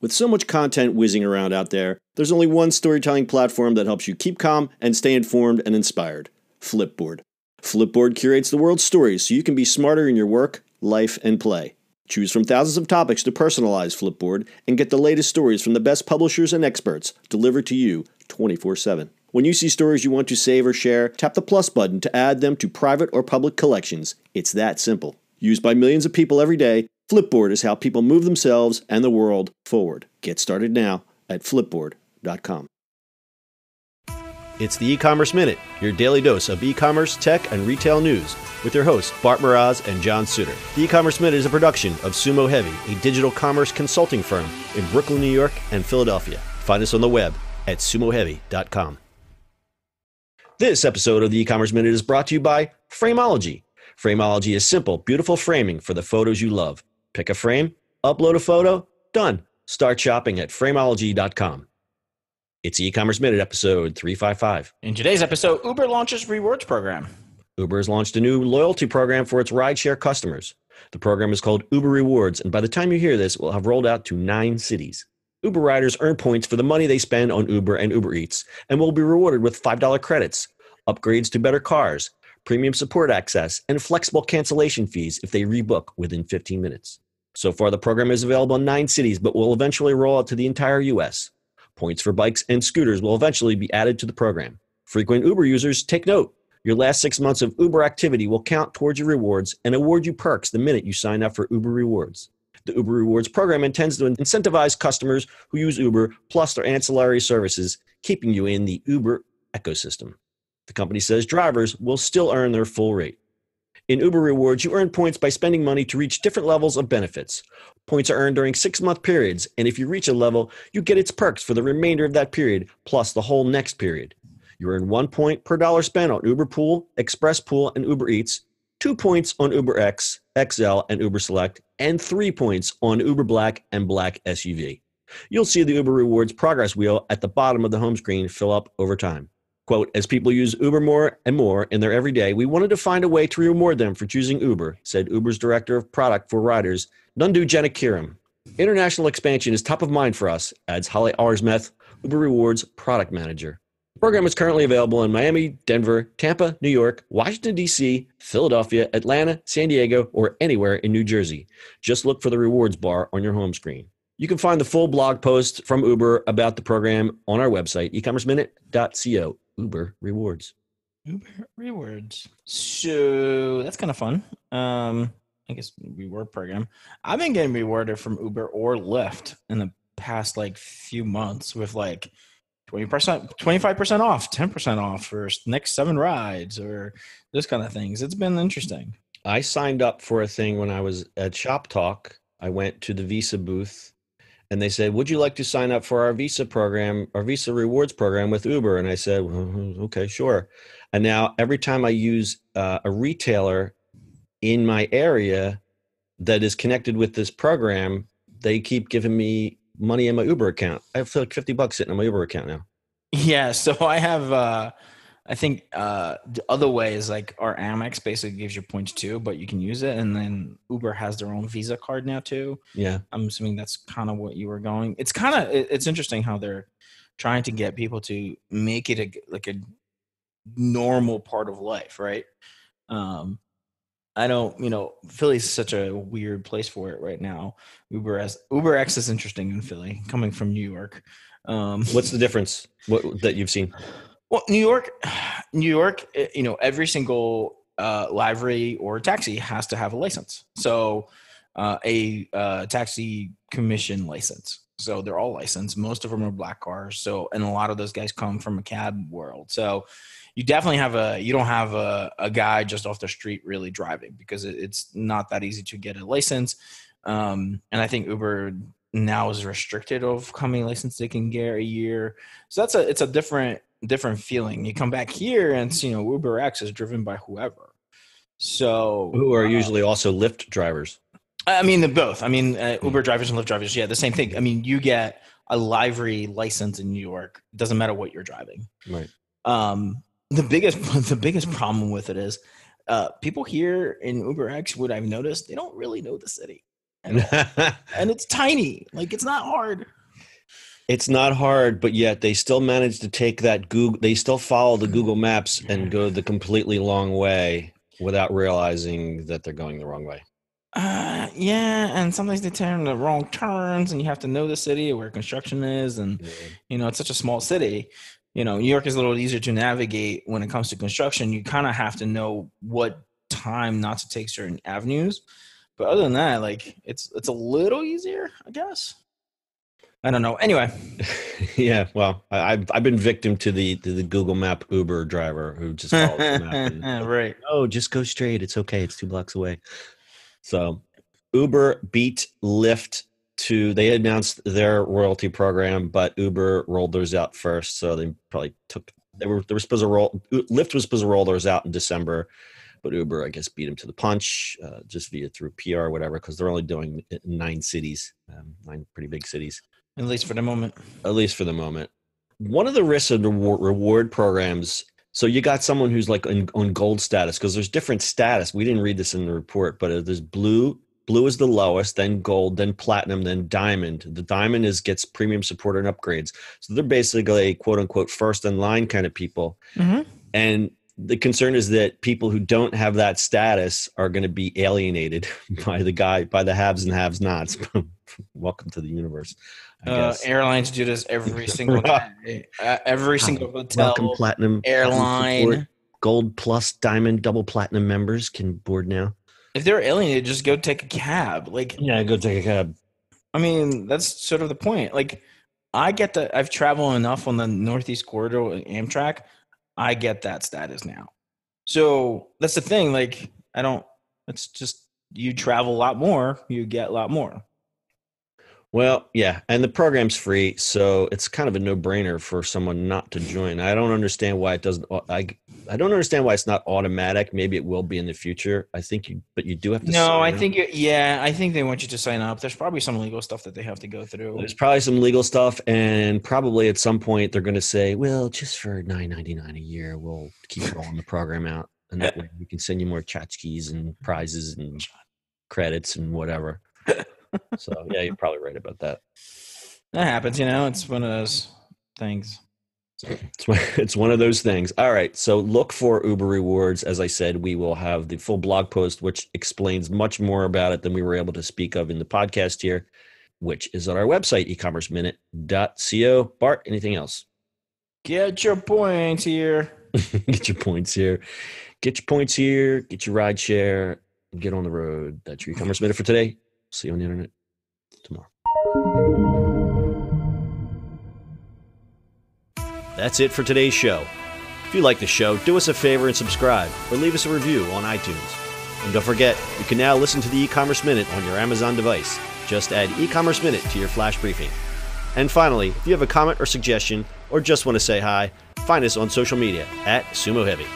With so much content whizzing around out there, there's only one storytelling platform that helps you keep calm and stay informed and inspired: Flipboard. Flipboard curates the world's stories so you can be smarter in your work, life, and play. Choose from thousands of topics to personalize Flipboard and get the latest stories from the best publishers and experts delivered to you 24/7. When you see stories you want to save or share, tap the plus button to add them to private or public collections. It's that simple. Used by millions of people every day, Flipboard is how people move themselves and the world forward. Get started now at flipboard.com. It's the E-Commerce Minute, your daily dose of e-commerce, tech, and retail news, with your hosts Bart Mraz and John Suter. The E-Commerce Minute is a production of Sumo Heavy, a digital commerce consulting firm in Brooklyn, New York, and Philadelphia. Find us on the web at sumoheavy.com. This episode of the E-Commerce Minute is brought to you by Frameology. Frameology is simple, beautiful framing for the photos you love. Pick a frame, upload a photo, done. Start shopping at frameology.com. It's E-Commerce Minute, episode 355. In today's episode, Uber launches rewards program. Uber has launched a new loyalty program for its rideshare customers. The program is called Uber Rewards, and by the time you hear this, it will have rolled out to 9 cities. Uber riders earn points for the money they spend on Uber and Uber Eats, and will be rewarded with $5 credits, upgrades to better cars, premium support access, and flexible cancellation fees if they rebook within 15 minutes. So far, the program is available in 9 cities, but will eventually roll out to the entire U.S. Points for bikes and scooters will eventually be added to the program. Frequent Uber users, take note. Your last 6 months of Uber activity will count towards your rewards and award you perks the minute you sign up for Uber Rewards. The Uber Rewards program intends to incentivize customers who use Uber plus their ancillary services, keeping you in the Uber ecosystem. The company says drivers will still earn their full rate. In Uber Rewards, you earn points by spending money to reach different levels of benefits. Points are earned during 6-month periods, and if you reach a level, you get its perks for the remainder of that period, plus the whole next period. You earn 1 point per dollar spent on Uber Pool, Express Pool, and Uber Eats, 2 points on Uber X, XL, and Uber Select, and 3 points on Uber Black and Black SUV. You'll see the Uber Rewards progress wheel at the bottom of the home screen fill up over time. Quote, as people use Uber more and more in their everyday, we wanted to find a way to reward them for choosing Uber, said Uber's director of product for riders, Nandu Janakiram. International expansion is top of mind for us, adds Holly Arsmeth, Uber Rewards product manager. The program is currently available in Miami, Denver, Tampa, New York, Washington, D.C., Philadelphia, Atlanta, San Diego, or anywhere in New Jersey. Just look for the rewards bar on your home screen. You can find the full blog post from Uber about the program on our website, ecommerceminute.co. Uber Rewards. Uber Rewards. So that's kind of fun. I guess reward program. I've been getting rewarded from Uber or Lyft in the past few months with 20%, 25% off, 10% off for next 7 rides or those kind of things. It's been interesting. I signed up for a thing when I was at Shop Talk. I went to the Visa booth and they said, would you like to sign up for our Visa program, our Visa rewards program with Uber? And I said, well, okay, sure. And now every time I use a retailer in my area that is connected with this program, they keep giving me money in my Uber account. I have $50 sitting in my Uber account now. Yeah. So I have, I think the other way is our Amex basically gives you points too, but you can use it. And then Uber has their own Visa card now too. Yeah. I'm assuming that's kind of what you were going. It's interesting how they're trying to get people to make it a normal part of life, right? I don't, Philly's such a weird place for it right now. Uber X is interesting in Philly, coming from New York. What's the difference that you've seen? Well, New York, every single livery or taxi has to have a license. So a taxi commission license. So they're all licensed. Most of them are black cars. So, and a lot of those guys come from a cab world. So you definitely you don't have a guy just off the street really driving because it's not that easy to get a license. And I think Uber now is restricted of how many licenses they can get a year. So it's a different feeling. You come back here and Uber X is driven by whoever. So who are usually also Lyft drivers. I mean, both. I mean, Uber drivers and Lyft drivers. Yeah, the same thing. I mean, you get a livery license in New York. It doesn't matter what you're driving. Right. The biggest problem with it is people here in Uber X, what I've noticed, they don't really know the city. And it's tiny. Like, it's not hard. It's not hard, but yet they still manage to take that Google. They still follow the Google Maps and go the completely long way without realizing that they're going the wrong way. Yeah, and sometimes they turn the wrong turns, and you have to know the city where construction is, and it's such a small city. New York is a little easier to navigate when it comes to construction. You kind of have to know what time not to take certain avenues, but other than that, like it's a little easier, I guess. I don't know. Anyway, yeah. Well, I've been victim to the Google Map Uber driver who just follows the map and, right. Oh, just go straight. It's okay. It's 2 blocks away. So Uber beat Lyft they announced their royalty program, but Uber rolled theirs out first. So they probably they were supposed to Lyft was supposed to roll theirs out in December, but Uber, I guess, beat them to the punch just through PR or whatever, because they're only doing it in 9 cities, 9 pretty big cities. At least for the moment. At least for the moment. One of the risks of the reward programs, so you got someone who's like on gold status, because there's different status. We didn't read this in the report, but there's blue. Blue is the lowest, then gold, then platinum, then diamond. The diamond gets premium support and upgrades. So they're basically a quote unquote first in line kind of people. Mm-hmm. And the concern is that people who don't have that status are going to be alienated by the haves and haves nots. Welcome to the universe. Airlines do this every single day. Every single hotel, welcome platinum airline, gold plus diamond double platinum members can board now. If they're alienated, just go take a cab. Go take a cab. I mean, that's sort of the point. Like, I get that. I've traveled enough on the Northeast Corridor Amtrak. I get that status now. So that's the thing. Like, it's just, you travel a lot more, you get a lot more. Well, yeah, and the program's free, so it's kind of a no-brainer for someone not to join. I don't understand why it doesn't. I don't understand why it's not automatic. Maybe it will be in the future. But you do have to. No, I think I think they want you to sign up. There's probably some legal stuff that they have to go through. There's probably some legal stuff, and probably at some point they're going to say, "Well, just for $9.99 a year, we'll keep rolling the program out, and that way we can send you more tchotchkes and prizes and credits and whatever." So yeah, you're probably right about that. That happens, it's one of those things. It's one of those things. All right, so look for Uber Rewards. As I said, we will have the full blog post, which explains much more about it than we were able to speak of in the podcast here, which is on our website, ecommerceminute.co. Bart, anything else? Get your points here. Get your points here. Get your points here. Get your ride share. Get on the road. That's your e-commerce minute for today. See you on the internet tomorrow. That's it for today's show. If you like the show, do us a favor and subscribe or leave us a review on iTunes. And don't forget, you can now listen to the e-commerce minute on your Amazon device. Just add e-commerce minute to your flash briefing. And finally, if you have a comment or suggestion or just want to say hi, find us on social media @Sumo Heavy.